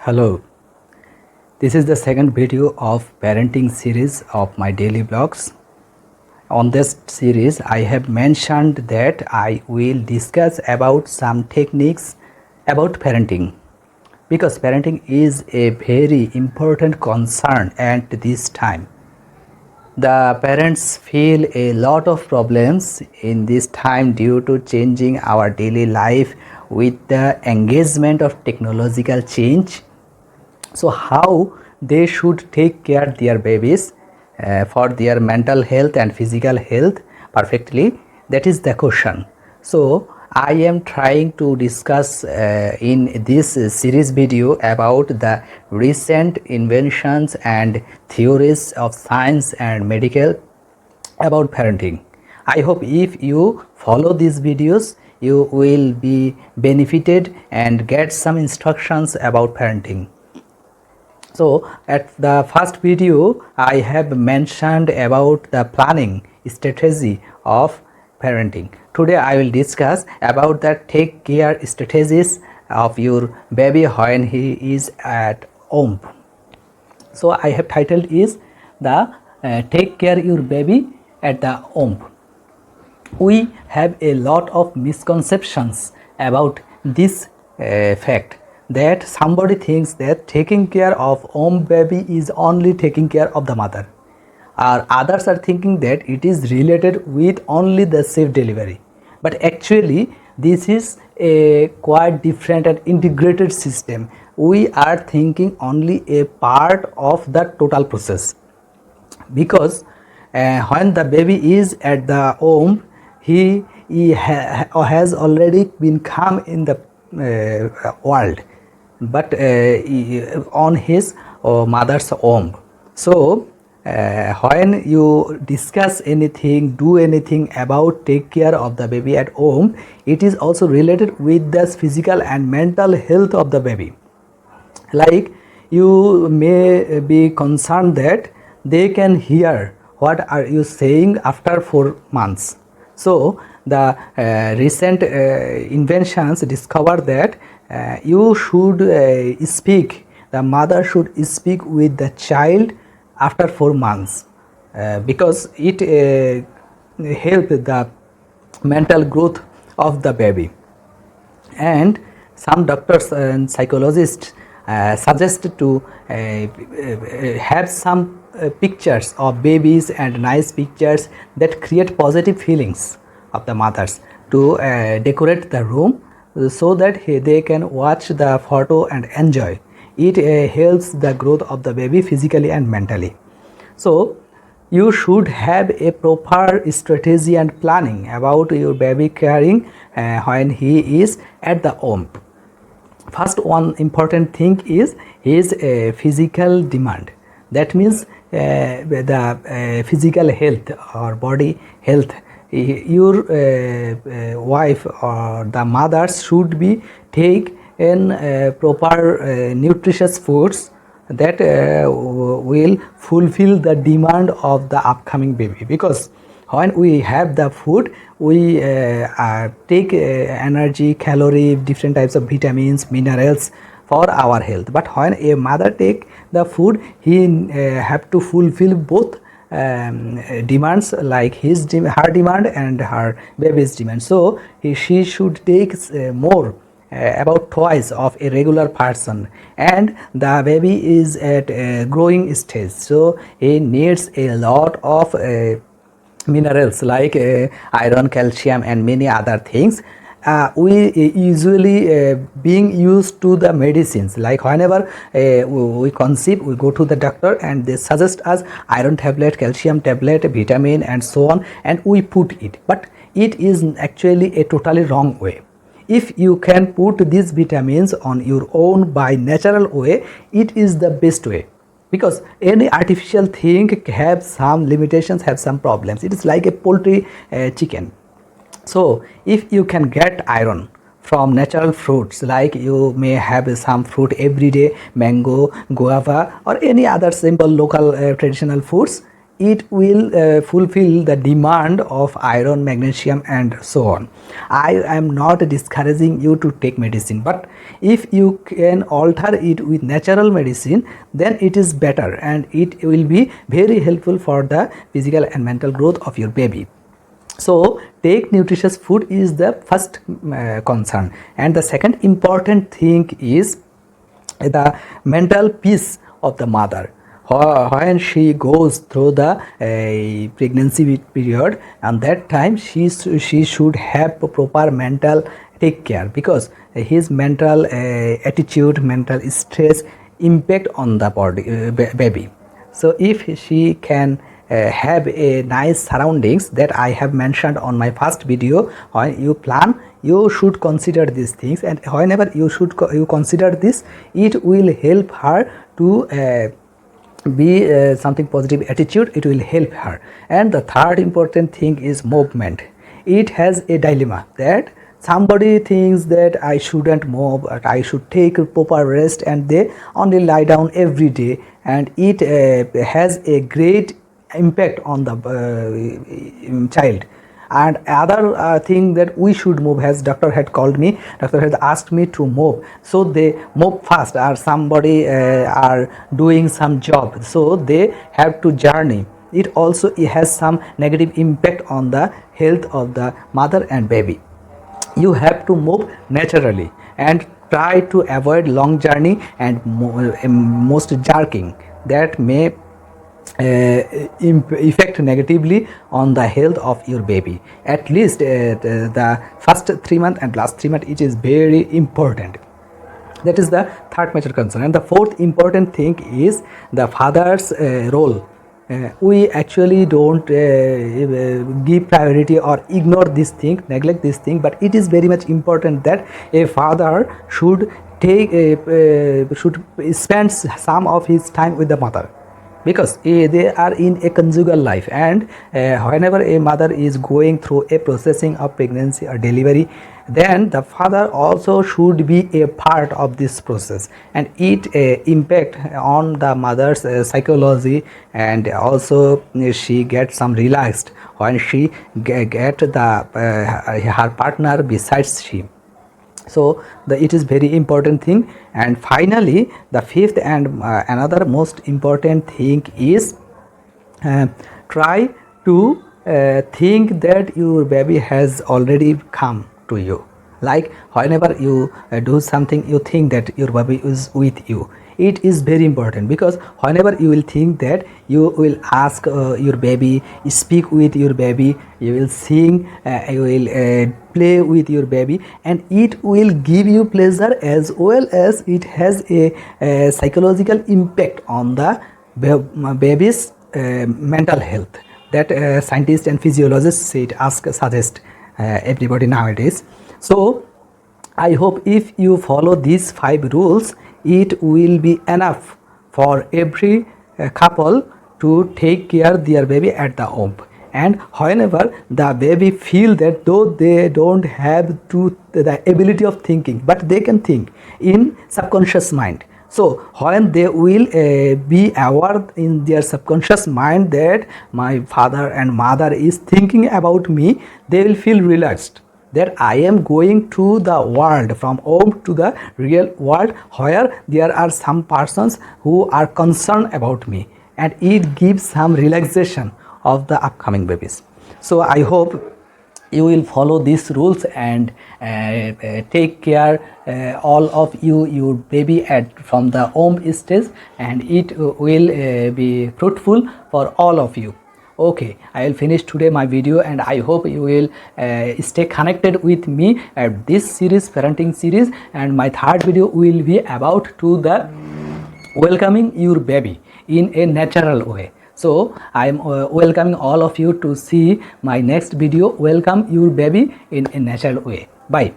Hello, this is the second video of parenting series of my daily blogs. On this series, I have mentioned that I will discuss about some techniques about parenting because parenting is a very important concern at this time. The parents feel a lot of problems in this time due to changing our daily life with the engagement of technological change. So how they should take care their babies for their mental health and physical health perfectly, that is the question. So I am trying to discuss in this series video about the recent inventions and theories of science and medical about parenting. I hope if you follow these videos you will be benefited and get some instructions about parenting. So at the first video I have mentioned about the planning strategy of parenting. Today I will discuss about the take care strategies of your baby when he is at womb. So I have titled is the take care your baby at the womb. We have a lot of misconceptions about this fact, that somebody thinks that taking care of womb baby is only taking care of the mother, or others are thinking that it is related with only the safe delivery, but actually this is a quite different and integrated system. We are thinking only a part of the total process, because when the baby is at the womb, he has already been come in the world, but on his mother's womb. So when you discuss anything, do anything about take care of the baby at womb, it is also related with the physical and mental health of the baby. Like, you may be concerned that they can hear what are you saying after 4 months. So the recent inventions discover that you should speak, the mother should speak with the child after 4 months, because it helps the mental growth of the baby. And some doctors and psychologists suggest to have some pictures of babies and nice pictures that create positive feelings of the mothers to decorate the room, so that they can watch the photo and enjoy. It helps the growth of the baby physically and mentally. So you should have a proper strategy and planning about your baby caring when he is at the womb. First, one important thing is his physical demand. That means the physical health or body health. Your wife or the mothers should be take in proper nutritious foods that will fulfill the demand of the upcoming baby, because when we have the food, we take energy, calorie, different types of vitamins, minerals for our health. But when a mother take the food, he have to fulfill both demands, like her demand and her baby's demand. So she should take more, about twice of a regular person, and the baby is at a growing stage, so he needs a lot of minerals like iron, calcium and many other things. We usually being used to the medicines, like whenever we conceive, we go to the doctor and they suggest us iron tablet, calcium tablet, vitamin and so on, and we put it, but it is actually a totally wrong way. If you can put these vitamins on your own by natural way, it is the best way, because any artificial thing have some limitations, have some problems. It is like a poultry chicken. So if you can get iron from natural fruits, like you may have some fruit every day, mango, guava or any other simple local traditional foods, it will fulfill the demand of iron, magnesium and so on. I am not discouraging you to take medicine, but if you can alter it with natural medicine, then it is better and it will be very helpful for the physical and mental growth of your baby. So take nutritious food is the first concern, and the second important thing is the mental peace of the mother when she goes through the pregnancy period, and that time she should have proper mental take care, because his mental attitude, mental stress impact on the body baby. So if she can have a nice surroundings that I have mentioned on my first video, when you plan you should consider these things, and whenever you consider this, it will help her to be something positive attitude, it will help her. And the third important thing is movement. It has a dilemma that somebody thinks that I shouldn't move, but I should take proper rest, and they only lie down every day, and it has a great impact on the child. And other thing that we should move, as doctor had called me, doctor had asked me to move, so they move fast, or somebody are doing some job, so they have to journey. It also has some negative impact on the health of the mother and baby. You have to move naturally and try to avoid long journey and most jerking that may affect negatively on the health of your baby. At least the first 3 months and last 3 months, it is very important. That is the third major concern. And the fourth important thing is the father's role. We actually don't give priority or ignore this thing, neglect this thing, but it is very much important that a father should should spend some of his time with the mother, because they are in a conjugal life, and whenever a mother is going through a processing of pregnancy or delivery, then the father also should be a part of this process, and it impact on the mother's psychology, and also she gets some relaxed when she get the her partner besides she. So it is very important thing. And finally, the fifth and another most important thing is try to think that your baby has already come to you. Like whenever you do something, you think that your baby is with you. It is very important, because whenever you will think that, you will ask your baby, speak with your baby, you will sing, you will play with your baby, and it will give you pleasure, as well as it has a psychological impact on the baby's mental health, that scientists and physiologists suggest everybody nowadays. So I hope if you follow these 5 rules, it will be enough for every couple to take care their baby at the womb. And whenever the baby feel that though they don't have the ability of thinking, but they can think in subconscious mind. So when they will be aware in their subconscious mind that my father and mother is thinking about me, they will feel relaxed, that I am going to the world, from home to the real world, where there are some persons who are concerned about me, and it gives some relaxation of the upcoming babies. So I hope you will follow these rules and take care all of your baby from the womb stage, and it will be fruitful for all of you. Okay, I will finish today my video, and I hope you will stay connected with me at this series, parenting series, and my third video will be about to the welcoming your baby in a natural way. So I am welcoming all of you to see my next video, welcome your baby in a natural way. Bye.